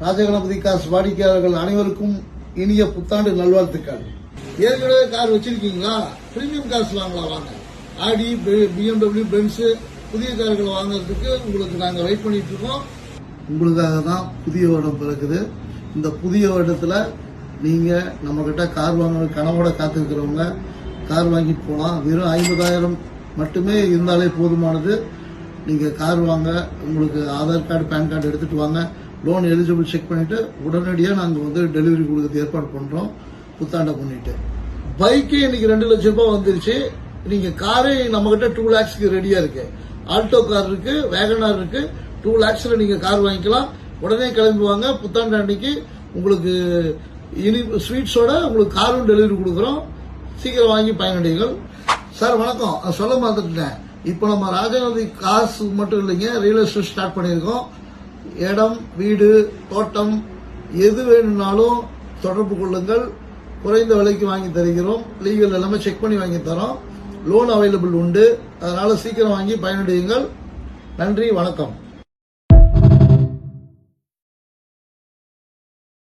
ராஜகணபதி காசு வாடிக்கையாளர்கள் அனைவருக்கும் இனிய புத்தாண்டு நல்வாழ்த்துக்கள். ஏற்கனவே கார் வச்சிருக்கீங்களா? பிரீமியம் கார்ஸ் வாங்கலாம், வாங்க. ஆடி, BMW, பென்ஸ் புதிய கார்கள் வாங்குறதுக்கு உங்களுக்கு நாங்க வெயிட் பண்ணிட்டு இருக்கோம். உங்களுக்காக தான் புதிய வருடம் பிறக்குது. இந்த புதிய வருடத்துல நீங்க நம்ம கிட்ட கார் வாங்க கனவோட காத்திருக்கிறவங்க கார் வாங்கிட்டு போலாம். வெறும் 50,000 மட்டுமே இருந்தாலே போதுமானது. நீங்க கார் வாங்க, உங்களுக்கு ஆதார் கார்டு, பேன் கார்டு எடுத்துட்டு வாங்க. லோன் எலிஜிபிள் செக் பண்ணிட்டு உடனடியாக நாங்கள் டெலிவரி கொடுக்கறது ஏற்பாடு பண்றோம். புத்தாண்டை பண்ணிட்டு பைக்கே இன்னைக்கு 2 லட்சம் ரூபாய் வந்துருச்சு. நீங்க காரே நம்ம கிட்ட 2 lakhsக்கு ரெடியா இருக்கு. ஆல்டோ கார் இருக்கு, வேகனார் இருக்கு. 2 lakhsல நீங்க கார் வாங்கிக்கலாம். உடனே கிளம்புவாங்க. புத்தாண்டு அன்னைக்கு உங்களுக்கு இனி ஸ்வீட்ஸோட உங்களுக்கு காரும் டெலிவரி கொடுக்குறோம். சீக்கிரம் வாங்கி பயனடைகள். சார் வணக்கம். சொல்ல மாத்துட்டேன். இப்போ நம்ம ராஜகணபதி காசு மட்டும் இல்லைங்க, ரியல் எஸ்டேட் ஸ்டார்ட் பண்ணியிருக்கோம். இடம், வீடு, தோட்டம் எது வேணும்னாலும் தொடர்பு கொள்ளுங்கள். குறைந்த விலைக்கு வாங்கி தருகிறோம். லீகல் எல்லாமே செக் பண்ணி வாங்கி தரோம். லோன் அவைலபிள் உண்டு. அதனால சீக்கிரம் வாங்கி பயனடையுங்கள். நன்றி, வணக்கம்.